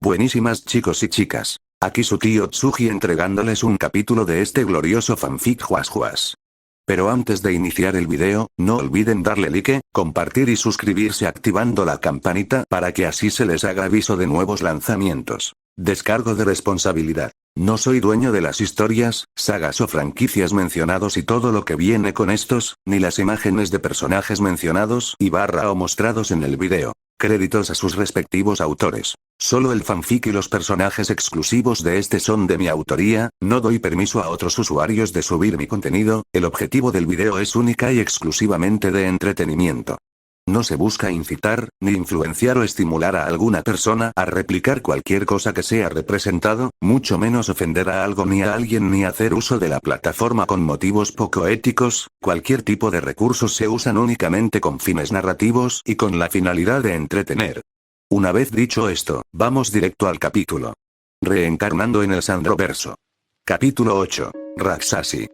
Buenísimas chicos y chicas. Aquí su tío Tsuji entregándoles un capítulo de este glorioso fanfic Juas. Pero antes de iniciar el video, no olviden darle like, compartir y suscribirse activando la campanita para que así se les haga aviso de nuevos lanzamientos. Descargo de responsabilidad. No soy dueño de las historias, sagas o franquicias mencionados y todo lo que viene con estos, ni las imágenes de personajes mencionados y o mostrados en el video. Créditos a sus respectivos autores. Solo el fanfic y los personajes exclusivos de este son de mi autoría, no doy permiso a otros usuarios de subir mi contenido, el objetivo del video es única y exclusivamente de entretenimiento. No se busca incitar, ni influenciar o estimular a alguna persona a replicar cualquier cosa que sea representado, mucho menos ofender a algo ni a alguien ni hacer uso de la plataforma con motivos poco éticos. Cualquier tipo de recursos se usan únicamente con fines narrativos y con la finalidad de entretener. Una vez dicho esto, vamos directo al capítulo. Reencarnando en el Sandroverso. Capítulo 8. Rakshasi.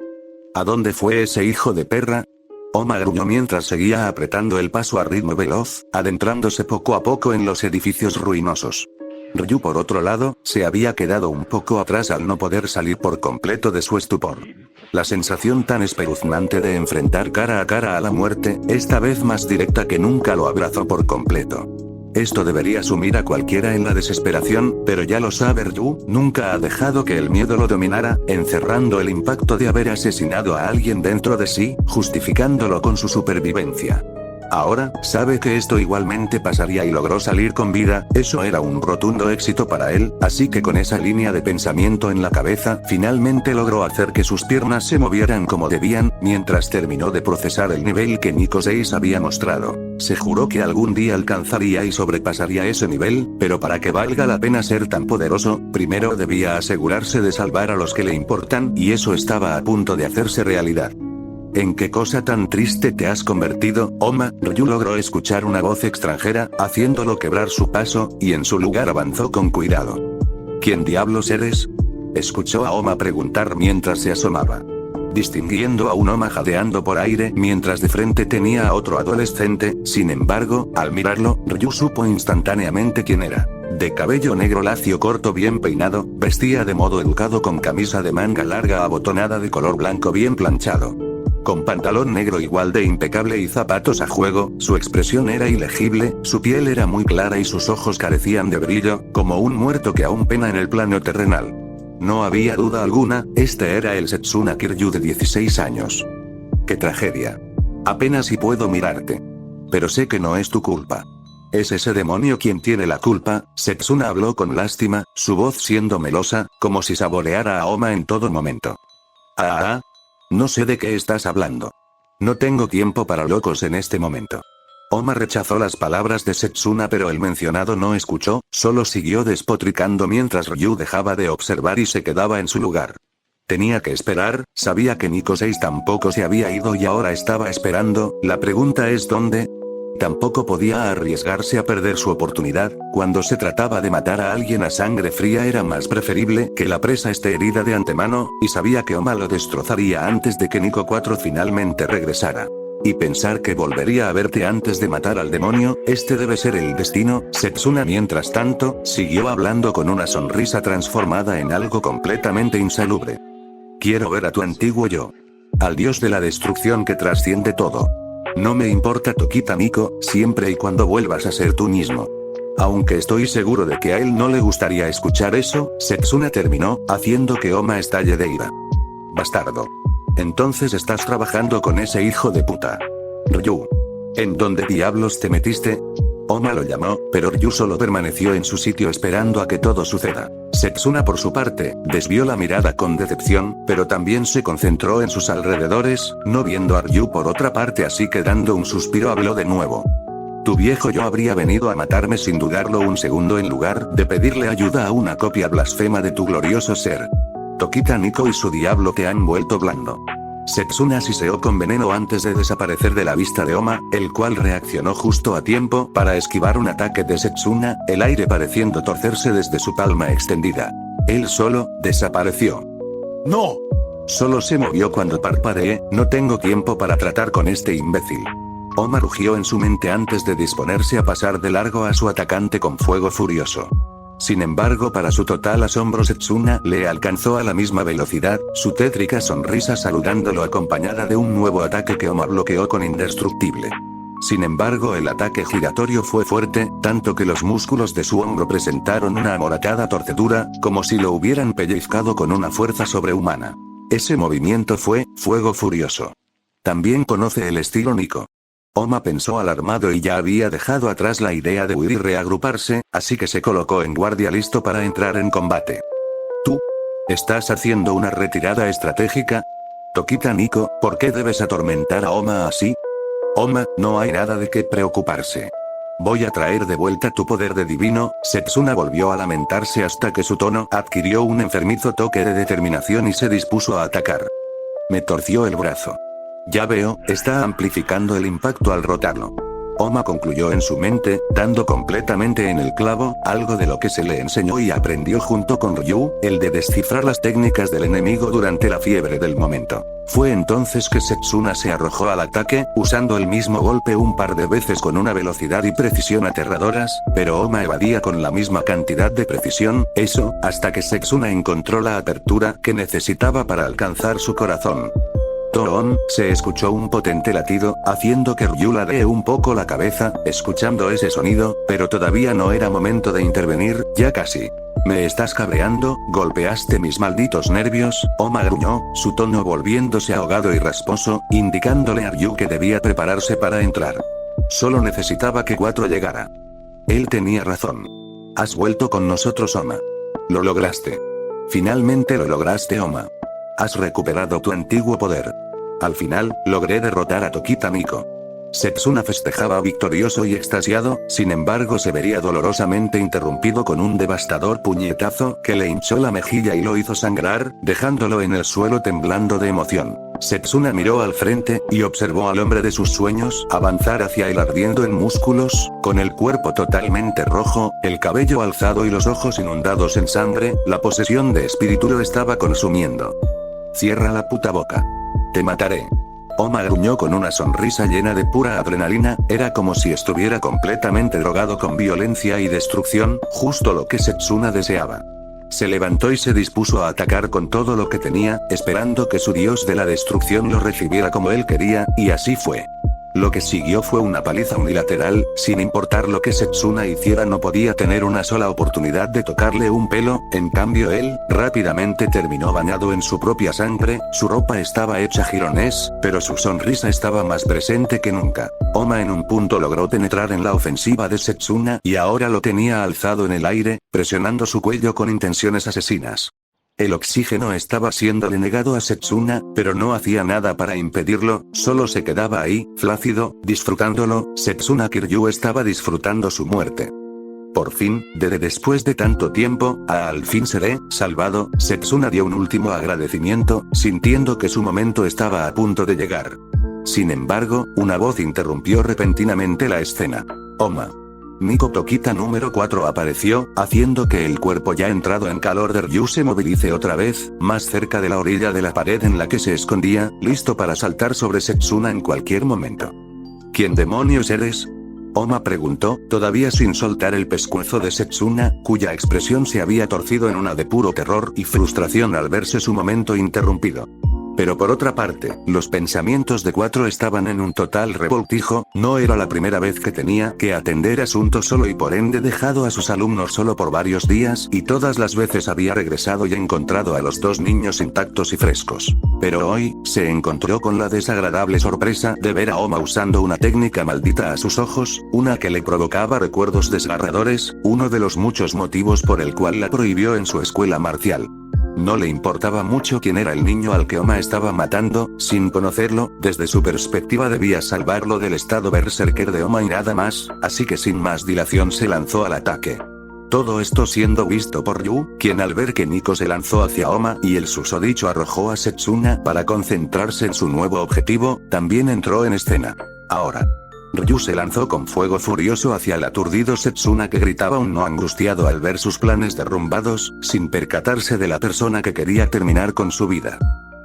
¿A dónde fue ese hijo de perra? Oma gruñó mientras seguía apretando el paso a ritmo veloz, adentrándose poco a poco en los edificios ruinosos. Ryu por otro lado, se había quedado un poco atrás al no poder salir por completo de su estupor. La sensación tan espeluznante de enfrentar cara a cara a la muerte, esta vez más directa que nunca lo abrazó por completo. Esto debería sumir a cualquiera en la desesperación, pero ya lo sabe Ryu, nunca ha dejado que el miedo lo dominara, encerrando el impacto de haber asesinado a alguien dentro de sí, justificándolo con su supervivencia. Ahora, sabe que esto igualmente pasaría y logró salir con vida, eso era un rotundo éxito para él, así que con esa línea de pensamiento en la cabeza, finalmente logró hacer que sus piernas se movieran como debían, mientras terminó de procesar el nivel que Nico 6 había mostrado. Se juró que algún día alcanzaría y sobrepasaría ese nivel, pero para que valga la pena ser tan poderoso, primero debía asegurarse de salvar a los que le importan, y eso estaba a punto de hacerse realidad. ¿En qué cosa tan triste te has convertido, Oma? Ryu logró escuchar una voz extranjera, haciéndolo quebrar su paso, y en su lugar avanzó con cuidado. ¿Quién diablos eres? Escuchó a Oma preguntar mientras se asomaba. Distinguiendo a un Oma jadeando por aire mientras de frente tenía a otro adolescente, sin embargo, al mirarlo, Ryu supo instantáneamente quién era. De cabello negro lacio corto bien peinado, vestía de modo educado con camisa de manga larga abotonada de color blanco bien planchado. Con pantalón negro igual de impecable y zapatos a juego, su expresión era ilegible, su piel era muy clara y sus ojos carecían de brillo, como un muerto que aún pena en el plano terrenal. No había duda alguna, este era el Setsuna Kiryu de 16 años. ¡Qué tragedia! Apenas si puedo mirarte. Pero sé que no es tu culpa. Es ese demonio quien tiene la culpa. Setsuna habló con lástima, su voz siendo melosa, como si saboreara a Oma en todo momento. No sé de qué estás hablando. No tengo tiempo para locos en este momento. Oma rechazó las palabras de Setsuna pero el mencionado no escuchó, solo siguió despotricando mientras Ryu dejaba de observar y se quedaba en su lugar. Tenía que esperar, sabía que Nico 6 tampoco se había ido y ahora estaba esperando, la pregunta es ¿dónde? Tampoco podía arriesgarse a perder su oportunidad, cuando se trataba de matar a alguien a sangre fría era más preferible que la presa esté herida de antemano, y sabía que Oma lo destrozaría antes de que Nico 4 finalmente regresara. Y pensar que volvería a verte antes de matar al demonio, este debe ser el destino. Setsuna mientras tanto, siguió hablando con una sonrisa transformada en algo completamente insalubre. Quiero ver a tu antiguo yo. Al dios de la destrucción que trasciende todo. No me importa Tokita Nico, siempre y cuando vuelvas a ser tú mismo. Aunque estoy seguro de que a él no le gustaría escuchar eso, Setsuna terminó, haciendo que Oma estalle de ira. Bastardo. Entonces estás trabajando con ese hijo de puta. Ryu. ¿En dónde diablos te metiste? Oma lo llamó, pero Ryu solo permaneció en su sitio esperando a que todo suceda. Setsuna por su parte, desvió la mirada con decepción, pero también se concentró en sus alrededores, no viendo a Ryu por otra parte así que dando un suspiro habló de nuevo. Tu viejo yo habría venido a matarme sin dudarlo un segundo en lugar de pedirle ayuda a una copia blasfema de tu glorioso ser. Tokita Nico y su diablo te han vuelto blando. Setsuna siseó con veneno antes de desaparecer de la vista de Oma, el cual reaccionó justo a tiempo para esquivar un ataque de Setsuna, el aire pareciendo torcerse desde su palma extendida. Él solo, desapareció. ¡No! Solo se movió cuando parpadeé, no tengo tiempo para tratar con este imbécil. Oma rugió en su mente antes de disponerse a pasar de largo a su atacante con fuego furioso. Sin embargo, para su total asombro, Setsuna le alcanzó a la misma velocidad, su tétrica sonrisa saludándolo acompañada de un nuevo ataque que Oma bloqueó con indestructible. Sin embargo, el ataque giratorio fue fuerte, tanto que los músculos de su hombro presentaron una amoratada torcedura, como si lo hubieran pellizcado con una fuerza sobrehumana. Ese movimiento fue fuego furioso. También conoce el estilo Nico. Oma pensó alarmado y ya había dejado atrás la idea de huir y reagruparse, así que se colocó en guardia listo para entrar en combate. ¿Tú? ¿Estás haciendo una retirada estratégica? Tokita Nico, ¿por qué debes atormentar a Oma así? Oma, no hay nada de qué preocuparse. Voy a traer de vuelta tu poder de divino. Setsuna volvió a lamentarse hasta que su tono adquirió un enfermizo toque de determinación y se dispuso a atacar. Me torció el brazo. Ya veo, está amplificando el impacto al rotarlo. Oma concluyó en su mente, dando completamente en el clavo, algo de lo que se le enseñó y aprendió junto con Ryu, el de descifrar las técnicas del enemigo durante la fiebre del momento. Fue entonces que Setsuna se arrojó al ataque, usando el mismo golpe un par de veces con una velocidad y precisión aterradoras, pero Oma evadía con la misma cantidad de precisión, eso, hasta que Setsuna encontró la apertura que necesitaba para alcanzar su corazón. Toon, se escuchó un potente latido, haciendo que Ryu ladee un poco la cabeza, escuchando ese sonido, pero todavía no era momento de intervenir, ya casi. ¿Me estás cabreando? ¿Golpeaste mis malditos nervios? Oma gruñó, su tono volviéndose ahogado y rasposo, indicándole a Ryu que debía prepararse para entrar. Solo necesitaba que 4 llegara. Él tenía razón. Has vuelto con nosotros, Oma. Lo lograste. Finalmente lo lograste, Oma. Has recuperado tu antiguo poder. Al final, logré derrotar a Tokita Nico. Setsuna festejaba victorioso y extasiado, sin embargo se vería dolorosamente interrumpido con un devastador puñetazo que le hinchó la mejilla y lo hizo sangrar, dejándolo en el suelo temblando de emoción. Setsuna miró al frente, y observó al hombre de sus sueños avanzar hacia él ardiendo en músculos, con el cuerpo totalmente rojo, el cabello alzado y los ojos inundados en sangre, la posesión de espíritu lo estaba consumiendo. Cierra la puta boca. Te mataré. Oma gruñó con una sonrisa llena de pura adrenalina, era como si estuviera completamente drogado con violencia y destrucción, justo lo que Setsuna deseaba. Se levantó y se dispuso a atacar con todo lo que tenía, esperando que su dios de la destrucción lo recibiera como él quería, y así fue. Lo que siguió fue una paliza unilateral, sin importar lo que Setsuna hiciera no podía tener una sola oportunidad de tocarle un pelo, en cambio él, rápidamente terminó bañado en su propia sangre, su ropa estaba hecha jirones, pero su sonrisa estaba más presente que nunca. Oma en un punto logró penetrar en la ofensiva de Setsuna y ahora lo tenía alzado en el aire, presionando su cuello con intenciones asesinas. El oxígeno estaba siéndole negado a Setsuna, pero no hacía nada para impedirlo, solo se quedaba ahí, flácido, disfrutándolo. Setsuna Kiryu estaba disfrutando su muerte. Por fin, después de tanto tiempo, al fin seré salvado. Setsuna dio un último agradecimiento, sintiendo que su momento estaba a punto de llegar. Sin embargo, una voz interrumpió repentinamente la escena. Oma. Nico Tokita número 4 apareció, haciendo que el cuerpo ya entrado en calor de Ryu se movilice otra vez, más cerca de la orilla de la pared en la que se escondía, listo para saltar sobre Setsuna en cualquier momento. ¿Quién demonios eres? Oma preguntó, todavía sin soltar el pescuezo de Setsuna, cuya expresión se había torcido en una de puro terror y frustración al verse su momento interrumpido. Pero por otra parte, los pensamientos de 4 estaban en un total revoltijo, no era la primera vez que tenía que atender asuntos solo y por ende dejado a sus alumnos solo por varios días y todas las veces había regresado y encontrado a los 2 niños intactos y frescos. Pero hoy, se encontró con la desagradable sorpresa de ver a Oma usando una técnica maldita a sus ojos, una que le provocaba recuerdos desgarradores, uno de los muchos motivos por el cual la prohibió en su escuela marcial. No le importaba mucho quién era el niño al que Oma estaba matando, sin conocerlo, desde su perspectiva debía salvarlo del estado berserker de Oma y nada más, así que sin más dilación se lanzó al ataque. Todo esto siendo visto por Ryu, quien al ver que Nico se lanzó hacia Oma y el susodicho arrojó a Setsuna para concentrarse en su nuevo objetivo, también entró en escena. Ahora. Ryu se lanzó con fuego furioso hacia el aturdido Setsuna que gritaba un no angustiado al ver sus planes derrumbados, sin percatarse de la persona que quería terminar con su vida.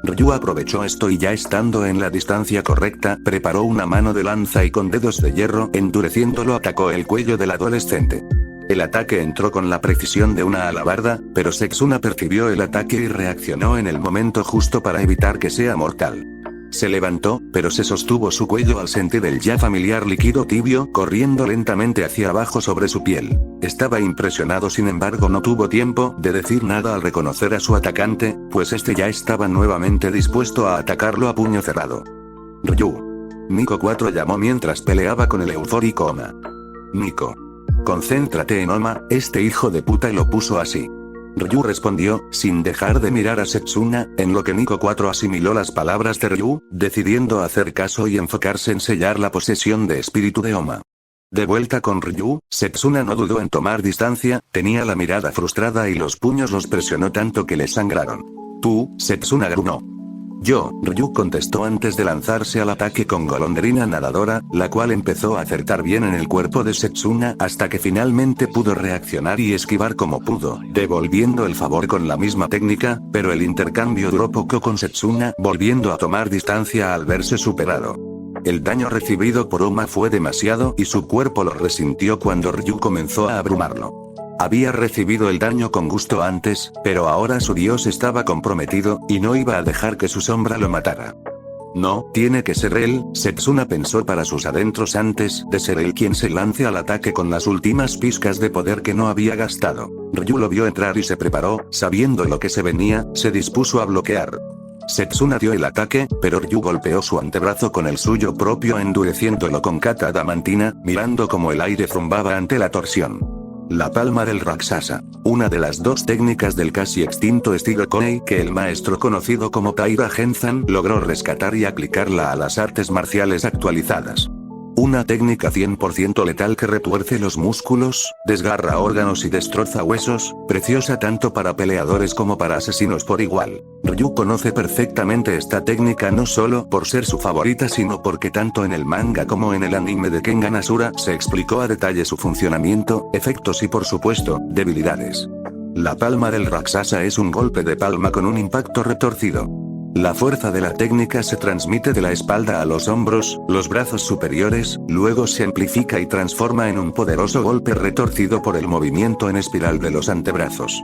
Ryu aprovechó esto y ya estando en la distancia correcta, preparó una mano de lanza y con dedos de hierro endureciéndolo atacó el cuello del adolescente. El ataque entró con la precisión de una alabarda, pero Setsuna percibió el ataque y reaccionó en el momento justo para evitar que sea mortal. Se levantó, pero se sostuvo su cuello al sentir el ya familiar líquido tibio corriendo lentamente hacia abajo sobre su piel. Estaba impresionado, sin embargo no tuvo tiempo de decir nada al reconocer a su atacante, pues este ya estaba nuevamente dispuesto a atacarlo a puño cerrado. Ryu. Nico 4 llamó mientras peleaba con el eufórico Oma. Nico. Concéntrate en Oma, este hijo de puta, y lo puso así. Ryu respondió, sin dejar de mirar a Setsuna, en lo que Nico 4 asimiló las palabras de Ryu, decidiendo hacer caso y enfocarse en sellar la posesión de espíritu de Oma. De vuelta con Ryu, Setsuna no dudó en tomar distancia, tenía la mirada frustrada y los puños los presionó tanto que le sangraron. Tú, Setsuna gruñó. Yo, Ryu contestó antes de lanzarse al ataque con golondrina nadadora, la cual empezó a acertar bien en el cuerpo de Setsuna hasta que finalmente pudo reaccionar y esquivar como pudo, devolviendo el favor con la misma técnica, pero el intercambio duró poco con Setsuna volviendo a tomar distancia al verse superado. El daño recibido por Oma fue demasiado y su cuerpo lo resintió cuando Ryu comenzó a abrumarlo. Había recibido el daño con gusto antes, pero ahora su dios estaba comprometido, y no iba a dejar que su sombra lo matara. No, tiene que ser él, Setsuna pensó para sus adentros antes de ser él quien se lance al ataque con las últimas pizcas de poder que no había gastado. Ryu lo vio entrar y se preparó, sabiendo lo que se venía, se dispuso a bloquear. Setsuna dio el ataque, pero Ryu golpeó su antebrazo con el suyo propio endureciéndolo con kata adamantina, mirando como el aire zumbaba ante la torsión. La palma del Rakshasa, una de las dos técnicas del casi extinto estilo Koei que el maestro conocido como Taira Genzan logró rescatar y aplicarla a las artes marciales actualizadas. Una técnica 100% letal que retuerce los músculos, desgarra órganos y destroza huesos, preciosa tanto para peleadores como para asesinos por igual. Ryu conoce perfectamente esta técnica no solo por ser su favorita sino porque tanto en el manga como en el anime de Kengan Asura se explicó a detalle su funcionamiento, efectos y por supuesto, debilidades. La palma del Rakshasa es un golpe de palma con un impacto retorcido. La fuerza de la técnica se transmite de la espalda a los hombros, los brazos superiores, luego se amplifica y transforma en un poderoso golpe retorcido por el movimiento en espiral de los antebrazos.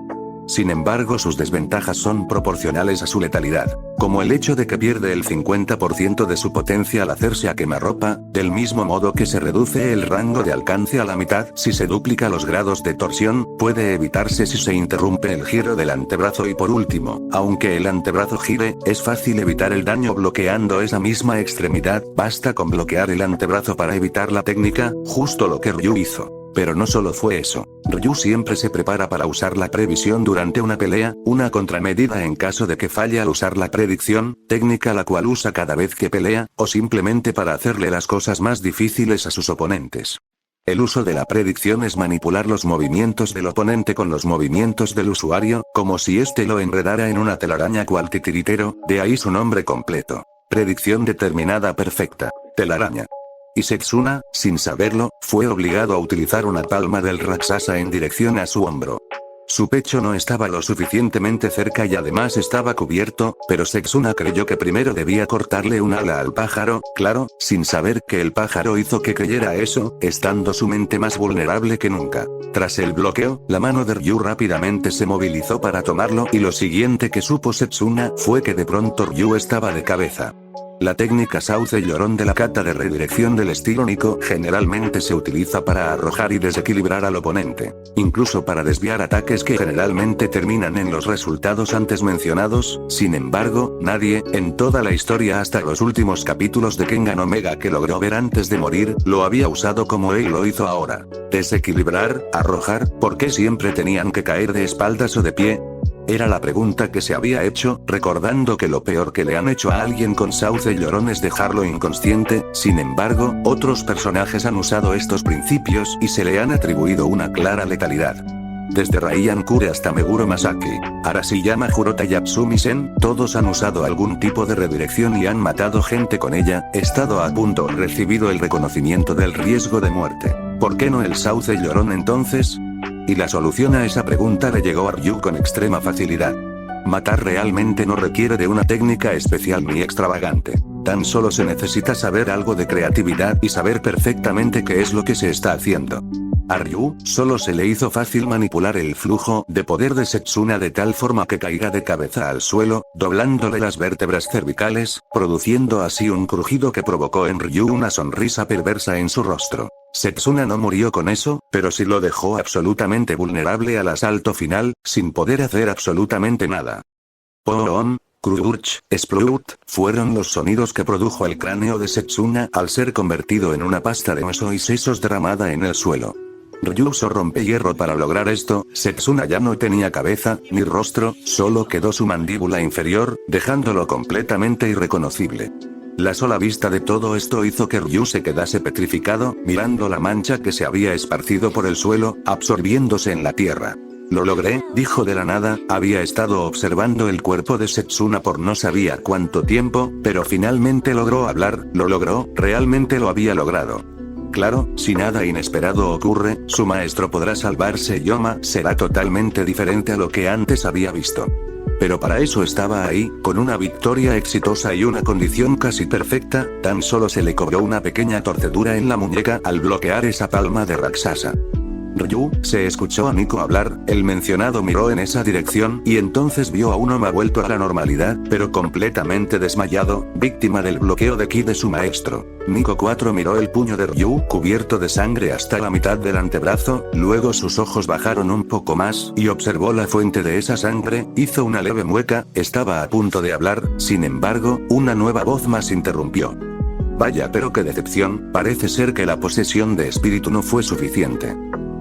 Sin embargo, sus desventajas son proporcionales a su letalidad, como el hecho de que pierde el 50% de su potencia al hacerse a quemarropa, del mismo modo que se reduce el rango de alcance a la mitad si se duplica los grados de torsión, puede evitarse si se interrumpe el giro del antebrazo y por último, aunque el antebrazo gire, es fácil evitar el daño bloqueando esa misma extremidad, basta con bloquear el antebrazo para evitar la técnica, justo lo que Ryu hizo. Pero no solo fue eso. Ryu siempre se prepara para usar la previsión durante una pelea, una contramedida en caso de que falle al usar la predicción, técnica la cual usa cada vez que pelea, o simplemente para hacerle las cosas más difíciles a sus oponentes. El uso de la predicción es manipular los movimientos del oponente con los movimientos del usuario, como si éste lo enredara en una telaraña cual titiritero, de ahí su nombre completo. Predicción determinada perfecta. Telaraña. Y Setsuna, sin saberlo, fue obligado a utilizar una palma del Rakshasa en dirección a su hombro. Su pecho no estaba lo suficientemente cerca y además estaba cubierto, pero Setsuna creyó que primero debía cortarle un ala al pájaro, claro, sin saber que el pájaro hizo que creyera eso, estando su mente más vulnerable que nunca. Tras el bloqueo, la mano de Ryu rápidamente se movilizó para tomarlo y lo siguiente que supo Setsuna fue que de pronto Ryu estaba de cabeza. La técnica sauce llorón de la kata de redirección del estilo Nico generalmente se utiliza para arrojar y desequilibrar al oponente, incluso para desviar ataques que generalmente terminan en los resultados antes mencionados. Sin embargo, nadie, en toda la historia hasta los últimos capítulos de Kengan Omega que logró ver antes de morir, lo había usado como él lo hizo ahora. Desequilibrar, arrojar, ¿por qué siempre tenían que caer de espaldas o de pie? Era la pregunta que se había hecho, recordando que lo peor que le han hecho a alguien con sauce llorón es dejarlo inconsciente. Sin embargo, otros personajes han usado estos principios y se le han atribuido una clara letalidad. Desde Raian Kure hasta Meguro Masaki, Arashiyama Jurota y Atsumi-sen, todos han usado algún tipo de redirección y han matado gente con ella, estado a punto, recibido el reconocimiento del riesgo de muerte. ¿Por qué no el sauce llorón entonces? Y la solución a esa pregunta le llegó a Ryu con extrema facilidad. Matar realmente no requiere de una técnica especial ni extravagante. Tan solo se necesita saber algo de creatividad y saber perfectamente qué es lo que se está haciendo. A Ryu, solo se le hizo fácil manipular el flujo de poder de Setsuna de tal forma que caiga de cabeza al suelo, doblándole las vértebras cervicales, produciendo así un crujido que provocó en Ryu una sonrisa perversa en su rostro. Setsuna no murió con eso, pero sí lo dejó absolutamente vulnerable al asalto final, sin poder hacer absolutamente nada. Poom, Crunch, Sploot, fueron los sonidos que produjo el cráneo de Setsuna al ser convertido en una pasta de hueso y sesos derramada en el suelo. Ryu usó rompehierro para lograr esto. Setsuna ya no tenía cabeza, ni rostro, solo quedó su mandíbula inferior, dejándolo completamente irreconocible. La sola vista de todo esto hizo que Ryu se quedase petrificado, mirando la mancha que se había esparcido por el suelo, absorbiéndose en la tierra. Lo logré, dijo de la nada. Había estado observando el cuerpo de Setsuna por no sabía cuánto tiempo, pero finalmente logró hablar. Lo logró, realmente lo había logrado. Claro, si nada inesperado ocurre, su maestro podrá salvarse. Yoma será totalmente diferente a lo que antes había visto. Pero para eso estaba ahí, con una victoria exitosa y una condición casi perfecta, tan solo se le cobró una pequeña torcedura en la muñeca al bloquear esa palma de Raksasa. Ryu, se escuchó a Nico hablar, el mencionado miró en esa dirección y entonces vio a un Oma vuelto a la normalidad, pero completamente desmayado, víctima del bloqueo de ki de su maestro. Nico 4 miró el puño de Ryu cubierto de sangre hasta la mitad del antebrazo, luego sus ojos bajaron un poco más y observó la fuente de esa sangre, hizo una leve mueca, estaba a punto de hablar, sin embargo, una nueva voz más interrumpió. Vaya, pero qué decepción, parece ser que la posesión de espíritu no fue suficiente.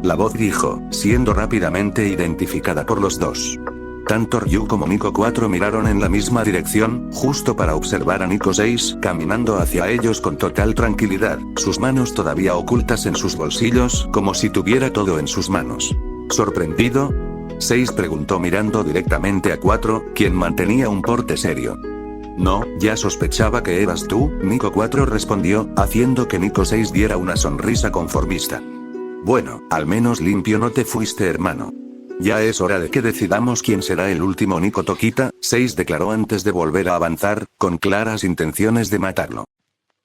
La voz dijo, siendo rápidamente identificada por los dos. Tanto Ryu como Nico 4 miraron en la misma dirección, justo para observar a Nico 6 caminando hacia ellos con total tranquilidad, sus manos todavía ocultas en sus bolsillos, como si tuviera todo en sus manos. ¿Sorprendido? 6 preguntó mirando directamente a 4, quien mantenía un porte serio. No, ya sospechaba que eras tú, Nico 4 respondió, haciendo que Nico 6 diera una sonrisa conformista. Bueno, al menos limpio no te fuiste, hermano. Ya es hora de que decidamos quién será el último. Nico Tokita 6 declaró antes de volver a avanzar, con claras intenciones de matarlo.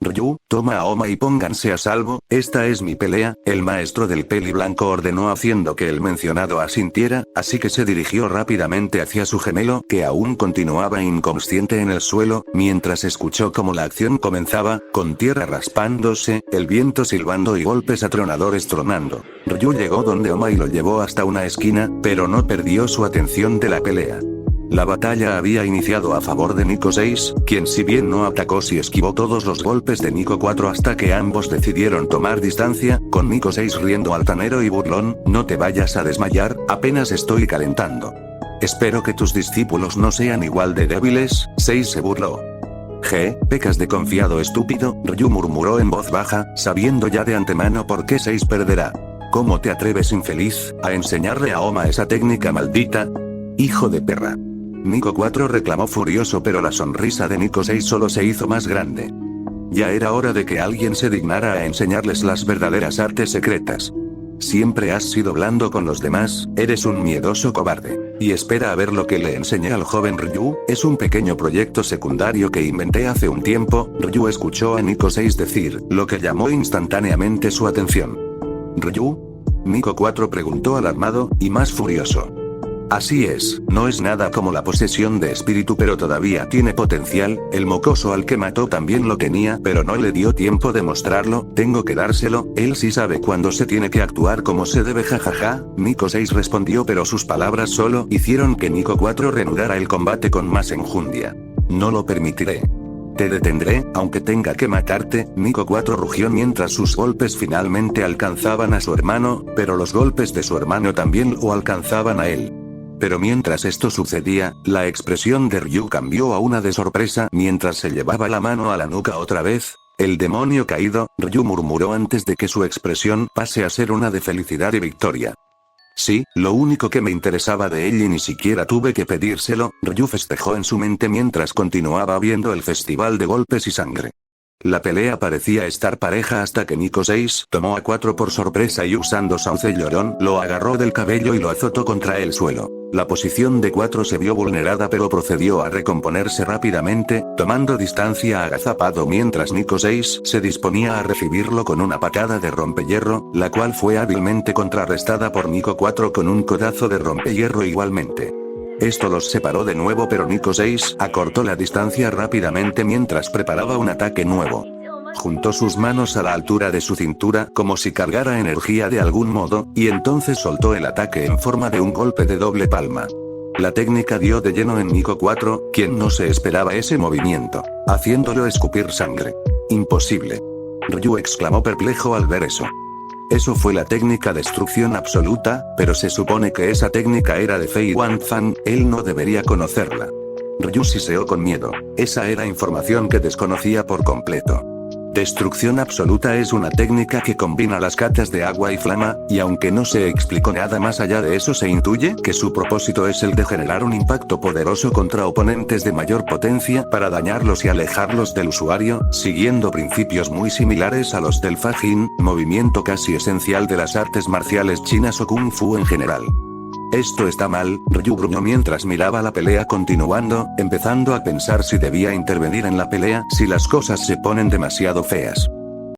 Ryu, toma a Oma y pónganse a salvo, esta es mi pelea, el maestro del peli blanco ordenó haciendo que el mencionado asintiera, así que se dirigió rápidamente hacia su gemelo que aún continuaba inconsciente en el suelo, mientras escuchó cómo la acción comenzaba, con tierra raspándose, el viento silbando y golpes atronadores tronando. Ryu llegó donde Oma y lo llevó hasta una esquina, pero no perdió su atención de la pelea. La batalla había iniciado a favor de Nico 6, quien si bien no atacó sí esquivó todos los golpes de Nico 4 hasta que ambos decidieron tomar distancia, con Nico 6 riendo altanero y burlón, no te vayas a desmayar, apenas estoy calentando. Espero que tus discípulos no sean igual de débiles, 6 se burló. Pecas de confiado estúpido, Ryu murmuró en voz baja, sabiendo ya de antemano por qué 6 perderá. ¿Cómo te atreves, infeliz, a enseñarle a Oma esa técnica maldita? Hijo de perra. Nico 4 reclamó furioso, pero la sonrisa de Nico 6 solo se hizo más grande. Ya era hora de que alguien se dignara a enseñarles las verdaderas artes secretas. Siempre has sido blando con los demás, eres un miedoso cobarde. Y espera a ver lo que le enseñé al joven Ryu, es un pequeño proyecto secundario que inventé hace un tiempo. Ryu escuchó a Nico 6 decir, lo que llamó instantáneamente su atención. ¿Ryu? Nico 4 preguntó alarmado, y más furioso. Así es, no es nada como la posesión de espíritu, pero todavía tiene potencial, el mocoso al que mató también lo tenía, pero no le dio tiempo de mostrarlo, tengo que dárselo, él sí sabe cuándo se tiene que actuar como se debe, jajaja, Nico 6 respondió, pero sus palabras solo hicieron que Nico 4 reanudara el combate con más enjundia. No lo permitiré. Te detendré, aunque tenga que matarte, Nico 4 rugió mientras sus golpes finalmente alcanzaban a su hermano, pero los golpes de su hermano también lo alcanzaban a él. Pero mientras esto sucedía, la expresión de Ryu cambió a una de sorpresa mientras se llevaba la mano a la nuca otra vez. El demonio caído, Ryu murmuró antes de que su expresión pase a ser una de felicidad y victoria. Sí, lo único que me interesaba de él y ni siquiera tuve que pedírselo, Ryu festejó en su mente mientras continuaba viendo el festival de golpes y sangre. La pelea parecía estar pareja hasta que Nico 6 tomó a 4 por sorpresa y usando sauce llorón lo agarró del cabello y lo azotó contra el suelo. La posición de 4 se vio vulnerada pero procedió a recomponerse rápidamente, tomando distancia agazapado mientras Nico 6 se disponía a recibirlo con una patada de rompehierro, la cual fue hábilmente contrarrestada por Nico 4 con un codazo de rompehierro igualmente. Esto los separó de nuevo pero Nico 6 acortó la distancia rápidamente mientras preparaba un ataque nuevo. Juntó sus manos a la altura de su cintura como si cargara energía de algún modo, y entonces soltó el ataque en forma de un golpe de doble palma. La técnica dio de lleno en Nico 4, quien no se esperaba ese movimiento, haciéndolo escupir sangre. Imposible. Ryu exclamó perplejo al ver eso. Eso fue la técnica destrucción absoluta, pero se supone que esa técnica era de Fei Wanzan, él no debería conocerla. Ryu siseó con miedo, esa era información que desconocía por completo. Destrucción absoluta es una técnica que combina las catas de agua y flama, y aunque no se explicó nada más allá de eso se intuye que su propósito es el de generar un impacto poderoso contra oponentes de mayor potencia para dañarlos y alejarlos del usuario, siguiendo principios muy similares a los del Fajin, movimiento casi esencial de las artes marciales chinas o Kung Fu en general. Esto está mal, Ryu gruñó mientras miraba la pelea continuando, empezando a pensar si debía intervenir en la pelea si las cosas se ponen demasiado feas.